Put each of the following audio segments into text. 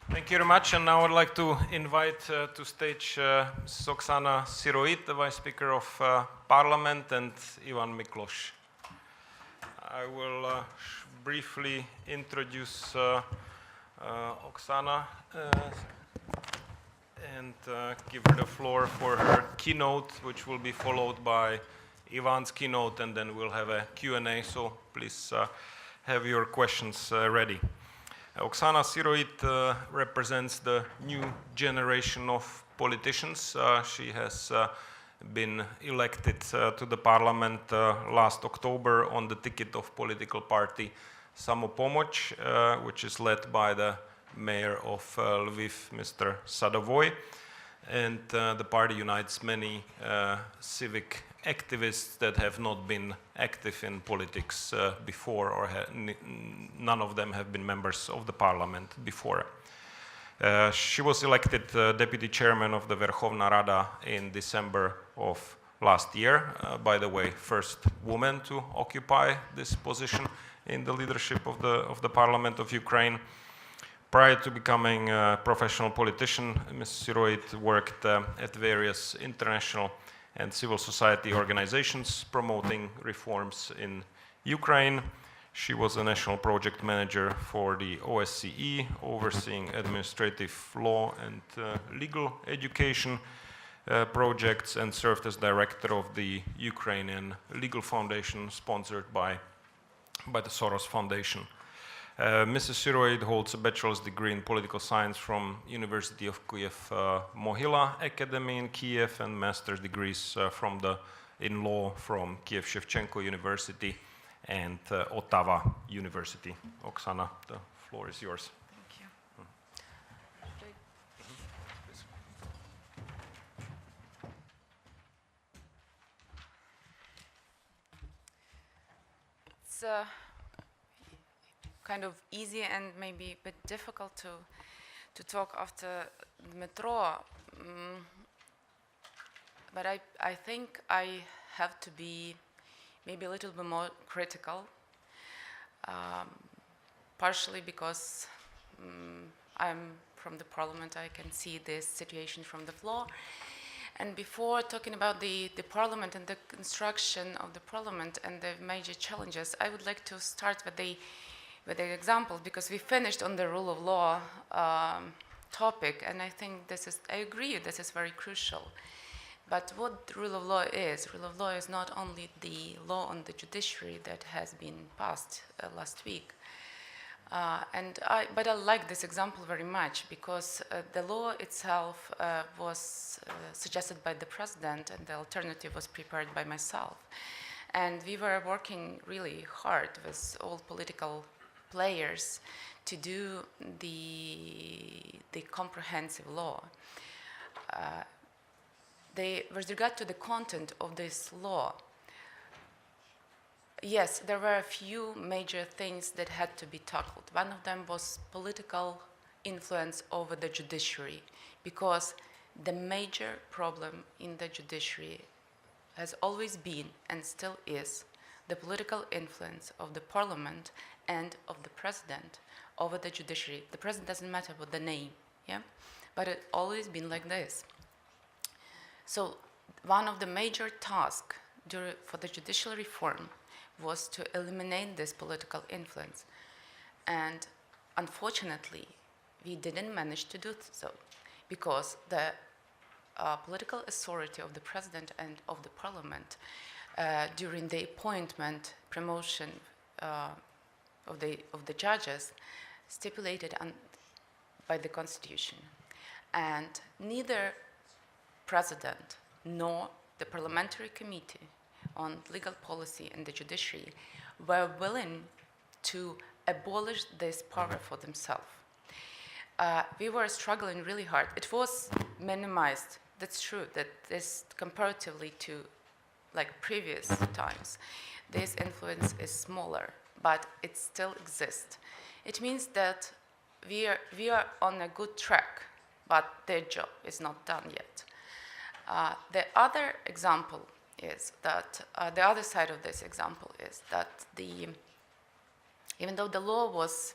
Thank you very much, and now I'd like to invite to stage Mrs. Oksana Syroyid, the Vice Speaker of Parliament, and Ivan Miklos. I will briefly introduce Oksana and give her the floor for her keynote, which will be followed by Ivan's keynote, and then we'll have a Q&A, so please have your questions ready. Oksana Syroyid represents the new generation of politicians. She has been elected to the parliament last October on the ticket of political party Samopomoc, which is led by the mayor of Lviv, Mr. Sadovoi. And the party unites many civic activists that have not been active in politics before, or none of them have been members of the parliament before. She was elected deputy chairman of the Verkhovna Rada in December of last year. By the way, first woman to occupy this position in the leadership of the parliament of Ukraine. Prior to becoming a professional politician, Ms. Syroyid worked at various international and civil society organizations promoting reforms in Ukraine. She was a national project manager for the OSCE, overseeing administrative law and legal education projects, and served as director of the Ukrainian Legal Foundation, sponsored by the Soros Foundation. Mrs. Syroyid holds a bachelor's degree in political science from University of Kiev Mohyla Academy in Kiev, and master's degrees in law from Kiev Shevchenko University and Ottawa University. Oksana, the floor is yours. Thank you. It's kind of easy and maybe a bit difficult to talk after the metro, but I think I have to be maybe a little bit more critical, partially because I'm from the parliament. I can see this situation from the floor. And before talking about the parliament and the construction of the parliament and the major challenges, I would like to start with the example, because we finished on the rule of law topic, and I think I agree, this is very crucial. But what rule of law is not only the law on the judiciary that has been passed last week. But I like this example very much, because the law itself was suggested by the president, and the alternative was prepared by myself. And we were working really hard with all political players to do the comprehensive law. With regard to the content of this law, yes, there were a few major things that had to be tackled. One of them was political influence over the judiciary, because the major problem in the judiciary has always been, and still is, the political influence of the parliament and of the president over the judiciary. The president doesn't matter what the name, yeah? But it's always been like this. So one of the major tasks for the judicial reform was to eliminate this political influence. And unfortunately, we didn't manage to do so, because the political authority of the president and of the parliament during the appointment, promotion of the judges stipulated by the constitution. And neither president nor the parliamentary committee on legal policy and the judiciary were willing to abolish this power for themselves. We were struggling really hard. It was minimized. That's true, that this, comparatively to previous times, this influence is smaller, but it still exists. It means that we are on a good track, but their job is not done yet. The other example is that, the other side of this example is that even though the law was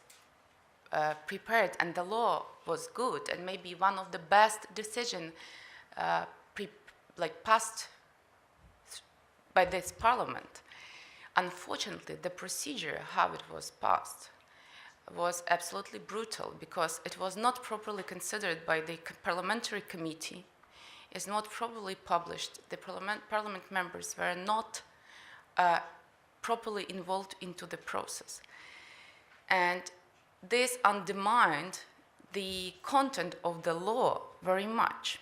prepared and the law was good and maybe one of the best decision passed by this parliament. Unfortunately, the procedure, how it was passed, was absolutely brutal because it was not properly considered by the parliamentary committee, is not properly published. The parliament members were not properly involved into the process. And this undermined the content of the law very much.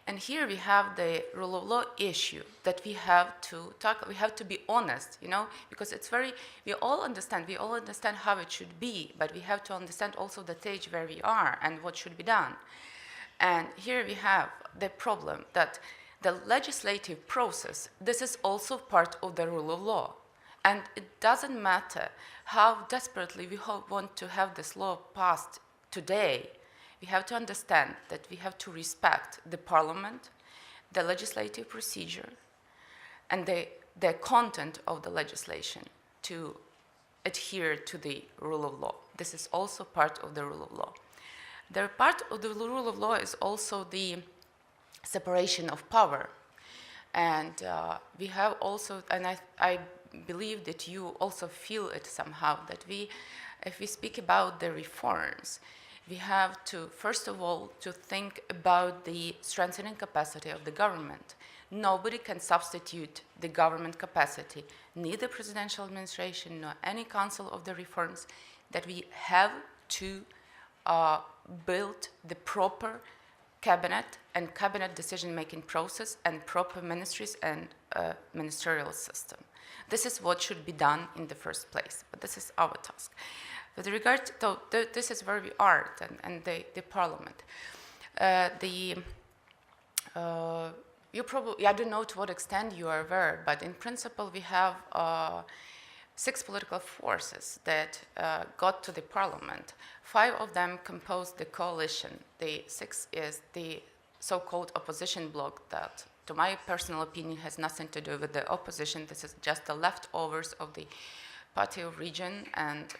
And here we have the rule of law issue that we have to talk, we have to be honest, you know, because it's very, we all understand how it should be, but we have to understand also the stage where we are and what should be done. And here we have the problem that the legislative process, this is also part of the rule of law. And it doesn't matter how desperately we want to have this law passed today. We have to understand that we have to respect the parliament, the legislative procedure, and the content of the legislation to adhere to the rule of law. This is also part of the rule of law. The part of the rule of law is also the separation of power. And we have also, and I believe that you also feel it somehow, that if we speak about the reforms, we have to, first of all, to think about the strengthening capacity of the government. Nobody can substitute the government capacity, neither presidential administration nor any council of the reforms, that we have to build the proper cabinet and cabinet decision-making process and proper ministries and ministerial system. This is what should be done in the first place, but this is our task. With regard to, this is where we are, and the parliament. You probably, I don't know to what extent you are aware, but in principle we have 6 political forces that got to the parliament. 5 of them composed the coalition. The 6th is the so-called opposition bloc that, to my personal opinion, has nothing to do with the opposition. This is just the leftovers of the party of region, and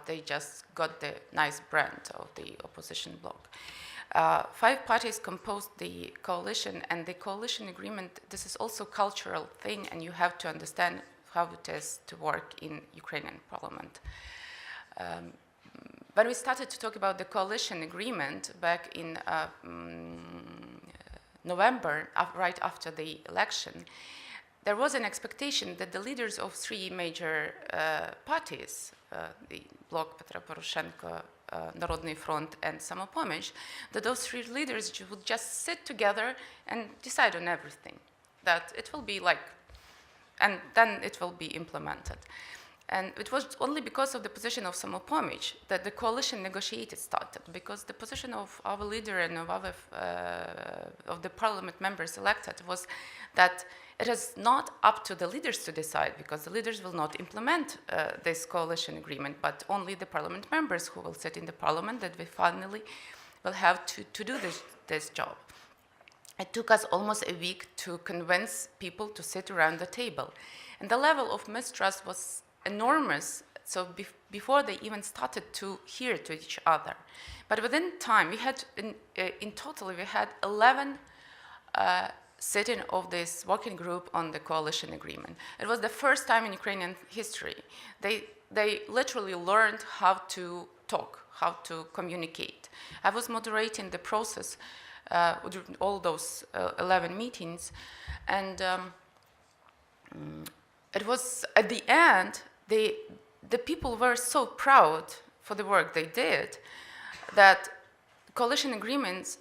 they just got the nice brand of the opposition bloc. 5 parties composed the coalition, and the coalition agreement, this is also a cultural thing, and you have to understand how it is to work in Ukrainian parliament. When we started to talk about the coalition agreement back in November, right after the election, there was an expectation that the leaders of 3 major parties, the Bloc Petra Poroshenko, Народный Front, and Samopomощь, that those 3 leaders would just sit together and decide on everything, that it will be like, and then it will be implemented. And it was only because of the position of Samopomощь that the coalition negotiated started, because the position of our leader and of the parliament members elected was that it is not up to the leaders to decide, because the leaders will not implement this coalition agreement, but only the parliament members who will sit in the parliament that we finally will have to do this job. It took us almost a week to convince people to sit around the table. And the level of mistrust was enormous, so before they even started to hear to each other. But within time, we had, in total, we had 11 sitting of this working group on the coalition agreement. It was the first time in Ukrainian history. They literally learned how to talk, how to communicate. I was moderating the process during all those 11 meetings, and it was, at the end, the people were so proud for the work they did that coalition agreements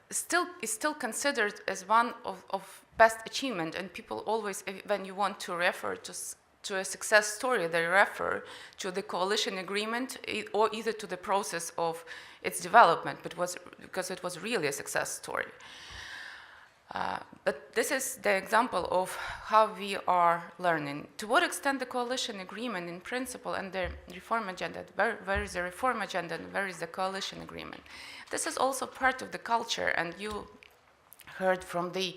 is still considered as one of best achievement, and people always, when you want to refer to a success story, they refer to the coalition agreement or either to the process of its development, but because it was really a success story. But this is the example of how we are learning. To what extent the coalition agreement in principle and the reform agenda, where is the reform agenda and where is the coalition agreement? This is also part of the culture, and you heard from the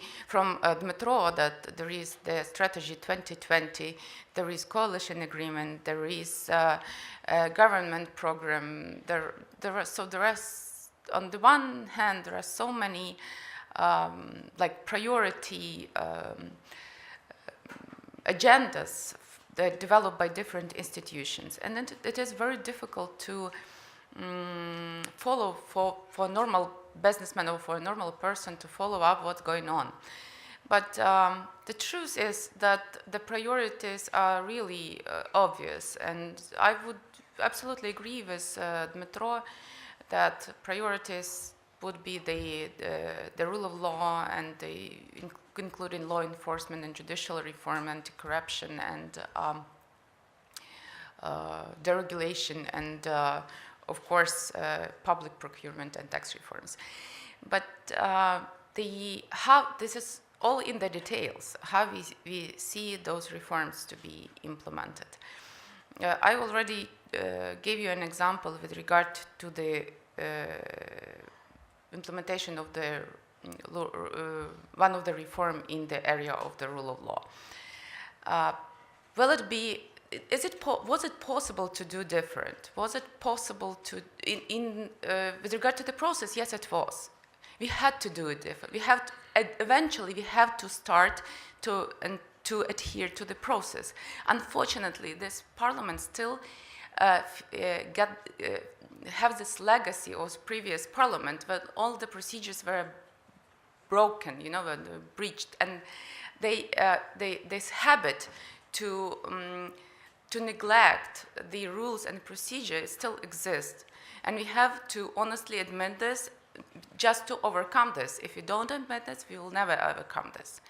Metro that there is the strategy 2020, there is coalition agreement, there is a government program. There are, on the one hand, there are so many like priority agendas that developed by different institutions, and then it is very difficult to follow for a normal businessman or for a normal person to follow up what's going on. But the truth is that the priorities are really obvious, and I would absolutely agree with Dmytro that priorities would be the rule of law and including law enforcement and judicial reform, anti-corruption and deregulation, and of course public procurement and tax reforms. But how this is all in the details, how we see those reforms to be implemented. I already gave you an example with regard to the implementation of the one of the reform in the area of the rule of law. Will it be? Was it possible to do different? Was it possible to, with regard to the process? Yes, it was. We had to do it different. Eventually we have to start to adhere to the process. Unfortunately, this parliament still have this legacy of previous parliament, but all the procedures were broken, breached, and this habit to neglect the rules and procedures still exist, and we have to honestly admit this, just to overcome this. If we don't admit this, we will never overcome this.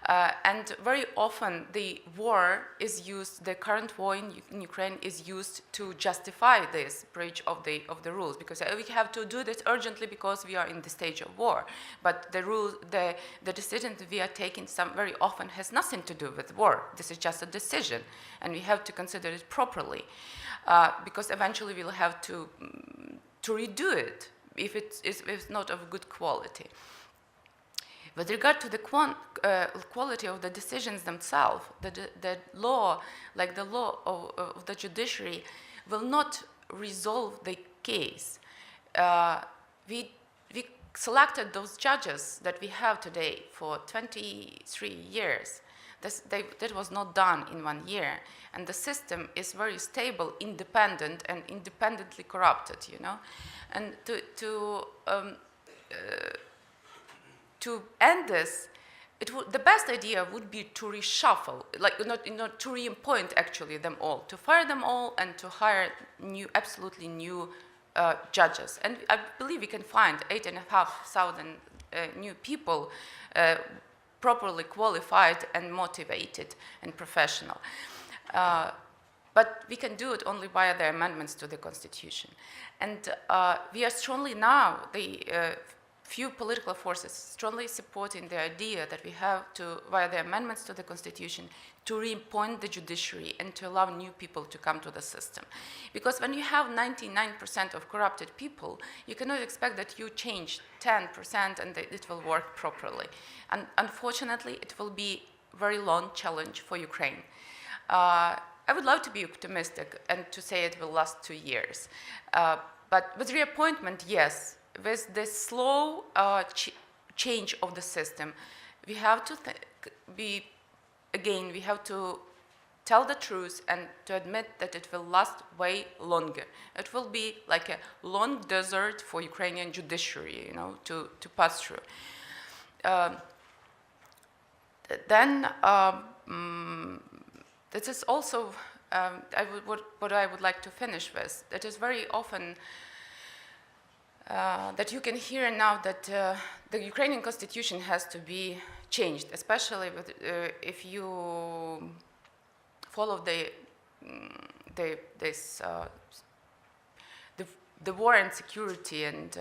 And very often the war is used, the current war in Ukraine is used to justify this breach of the rules, because we have to do this urgently because we are in the stage of war. But the decision that we are taking very often has nothing to do with war. This is just a decision, and we have to consider it properly, because eventually we'll have to redo it if it's not of good quality. With regard to the quality of the decisions themselves, the law, like the law of the judiciary, will not resolve the case. We selected those judges that we have today for 23 years. That was not done in 1 year, and the system is very stable, independent, and independently corrupted. And to end this, the best idea would be to reshuffle, like not to reappoint actually them all, to fire them all and to hire absolutely new judges. And I believe we can find 8,500 new people, properly qualified and motivated and professional. But we can do it only via the amendments to the Constitution. And we are strongly now, few political forces strongly supporting the idea that we have to, via the amendments to the Constitution, to reappoint the judiciary and to allow new people to come to the system. Because when you have 99% of corrupted people, you cannot expect that you change 10% and that it will work properly. And unfortunately, it will be a very long challenge for Ukraine. I would love to be optimistic and to say it will last 2 years. But with reappointment, yes. With the slow change of the system, we have to we have to tell the truth and to admit that it will last way longer. It will be like a long desert for Ukrainian judiciary, to pass through. This is also what I would like to finish with. It is very often that you can hear now that the Ukrainian constitution has to be changed, especially if you follow the war and security and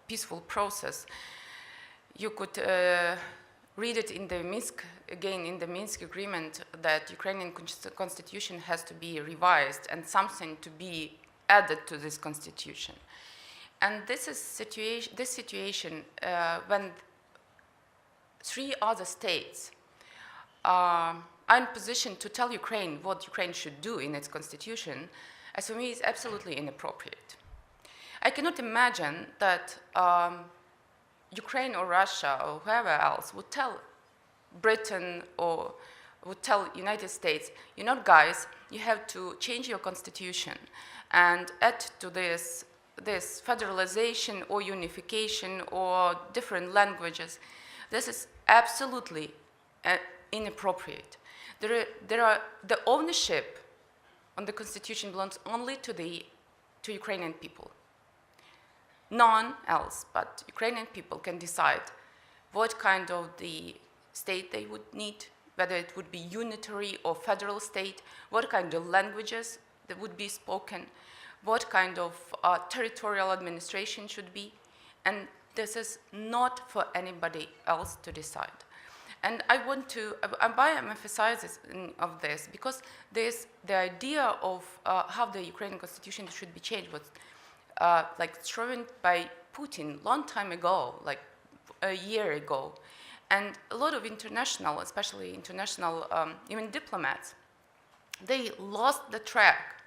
peaceful process. You could read it in the Minsk agreement that Ukrainian constitution has to be revised and something to be added to this constitution. And this situation, when 3 other states are in position to tell Ukraine what Ukraine should do in its constitution, as for me is absolutely inappropriate. I cannot imagine that Ukraine or Russia or whoever else would tell Britain or would tell United States, you know, guys, you have to change your constitution and add to this federalization or unification or different languages. This is absolutely inappropriate. The ownership on the constitution belongs only to Ukrainian people. None else but Ukrainian people can decide what kind of the state they would need, whether it would be unitary or federal state, what kind of languages that would be spoken, what kind of territorial administration should be, and this is not for anybody else to decide. And I want to, why I'm emphasizing of this, because the idea of how the Ukrainian constitution should be changed was like thrown by Putin long time ago, like a year ago. And a lot of international, especially international, even diplomats, they lost the track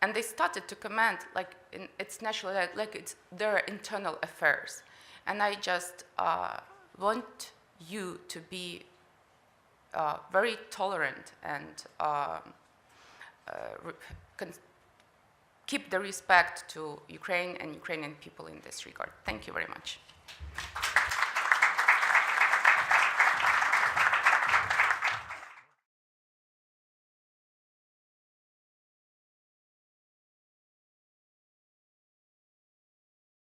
and they started to comment like it's natural, like it's their internal affairs. And I just want you to be very tolerant and keep the respect to Ukraine and Ukrainian people in this regard. Thank you very much.